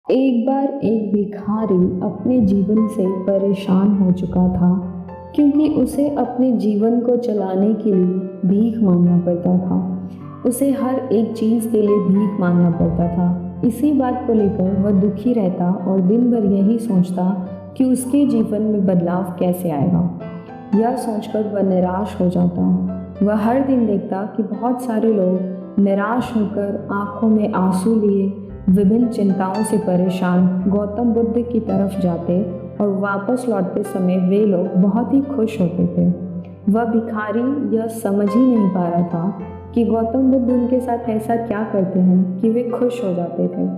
एक बार एक भिखारी अपने जीवन से परेशान हो चुका था क्योंकि उसे अपने जीवन को चलाने के लिए भीख मांगना पड़ता था। उसे हर एक चीज़ के लिए भीख मांगना पड़ता था। इसी बात को लेकर वह दुखी रहता और दिन भर यही सोचता कि उसके जीवन में बदलाव कैसे आएगा। यह सोचकर वह निराश हो जाता। वह हर दिन देखता कि बहुत सारे लोग निराश होकर आंखों में आंसू लिए विभिन्न चिंताओं से परेशान गौतम बुद्ध की तरफ जाते और वापस लौटते समय वे लोग बहुत ही खुश होते थे। वह भिखारी यह समझ ही नहीं पा रहा था कि गौतम बुद्ध उनके साथ ऐसा क्या करते हैं कि वे खुश हो जाते थे।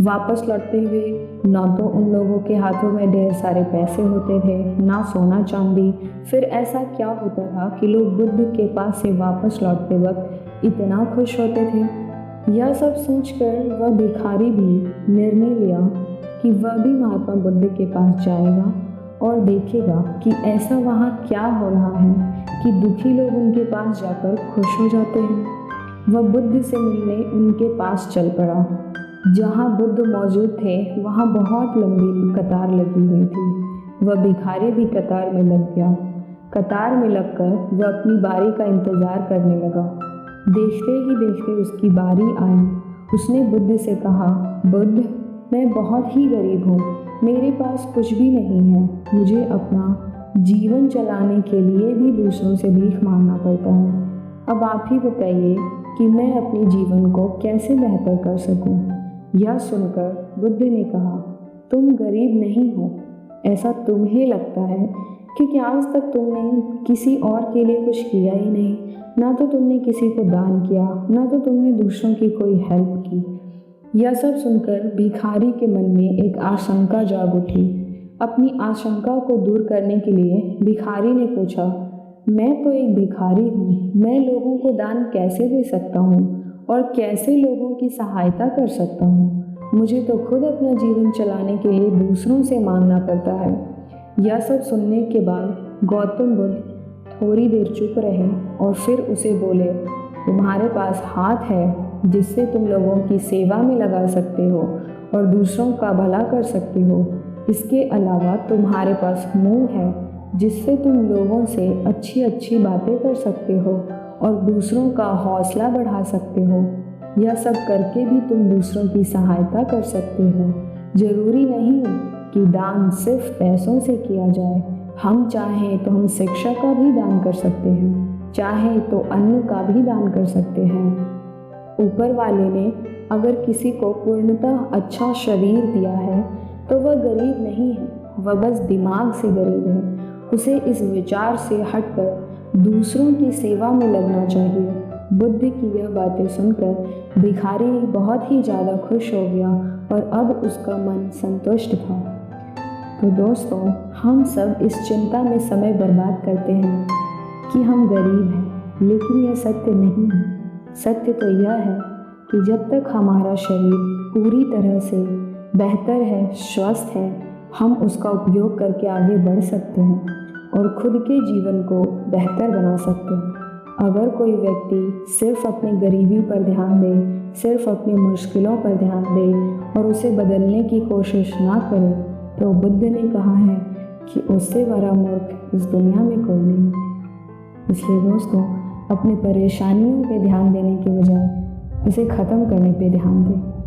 वापस लौटते हुए न तो उन लोगों के हाथों में ढेर सारे पैसे होते थे, ना सोना चांदी। फिर ऐसा क्या होता था कि लोग बुद्ध के पास से वापस लौटते वक्त इतना खुश होते थे। यह सब सोचकर वह भिखारी भी निर्णय लिया कि वह भी महात्मा बुद्ध के पास जाएगा और देखेगा कि ऐसा वहाँ क्या हो रहा है कि दुखी लोग उनके पास जाकर खुश हो जाते हैं। वह बुद्ध से मिलने उनके पास चल पड़ा। जहाँ बुद्ध मौजूद थे वहाँ बहुत लंबी कतार लगी हुई थी। वह भिखारी भी कतार में लग गया। कतार में लगकर वह अपनी बारी का इंतज़ार करने लगा। देखते ही देखते उसकी बारी आई। उसने बुद्ध से कहा, बुद्ध, मैं बहुत ही गरीब हूँ, मेरे पास कुछ भी नहीं है। मुझे अपना जीवन चलाने के लिए भी दूसरों से भीख मांगना पड़ता है। अब आप ही बताइए कि मैं अपने जीवन को कैसे बेहतर कर सकूँ। यह सुनकर बुद्ध ने कहा, तुम गरीब नहीं हो, ऐसा तुम्हें लगता है क्योंकि आज तक तुमने किसी और के लिए कुछ किया ही नहीं। ना तो तुमने किसी को दान किया, ना तो तुमने दूसरों की कोई हेल्प की। यह सब सुनकर भिखारी के मन में एक आशंका जाग उठी। अपनी आशंका को दूर करने के लिए भिखारी ने पूछा, मैं तो एक भिखारी हूँ, मैं लोगों को दान कैसे दे सकता हूँ और कैसे लोगों की सहायता कर सकता हूँ। मुझे तो खुद अपना जीवन चलाने के लिए दूसरों से मांगना पड़ता है। यह सब सुनने के बाद गौतम बुद्ध थोड़ी देर चुप रहे और फिर उसे बोले, तुम्हारे पास हाथ है जिससे तुम लोगों की सेवा में लगा सकते हो और दूसरों का भला कर सकते हो। इसके अलावा तुम्हारे पास मुंह है जिससे तुम लोगों से अच्छी अच्छी बातें कर सकते हो और दूसरों का हौसला बढ़ा सकते हो। यह सब करके भी तुम दूसरों की सहायता कर सकते हो। जरूरी नहीं कि दान सिर्फ पैसों से किया जाए। हम चाहें तो हम शिक्षा का भी दान कर सकते हैं, चाहे तो अन्न का भी दान कर सकते हैं। ऊपर वाले ने अगर किसी को पूर्णतः अच्छा शरीर दिया है तो वह गरीब नहीं है, वह बस दिमाग से गरीब है। उसे इस विचार से हटकर दूसरों की सेवा में लगना चाहिए। बुद्ध की यह बातें सुनकर भिखारी बहुत ही ज़्यादा खुश हो गया और अब उसका मन संतुष्ट था। तो दोस्तों, हम सब इस चिंता में समय बर्बाद करते हैं कि हम गरीब हैं, लेकिन यह सत्य नहीं है। सत्य तो यह है कि जब तक हमारा शरीर पूरी तरह से बेहतर है, स्वस्थ है, हम उसका उपयोग करके आगे बढ़ सकते हैं और खुद के जीवन को बेहतर बना सकते हैं। अगर कोई व्यक्ति सिर्फ अपनी गरीबी पर ध्यान दे, सिर्फ अपनी मुश्किलों पर ध्यान दे और उसे बदलने की कोशिश ना करे, तो बुद्ध ने कहा है कि उससे बड़ा मूर्ख इस दुनिया में कोई नहीं। इसलिए दोस्तों, अपनी परेशानियों पे ध्यान देने के बजाय उसे ख़त्म करने पे ध्यान दें।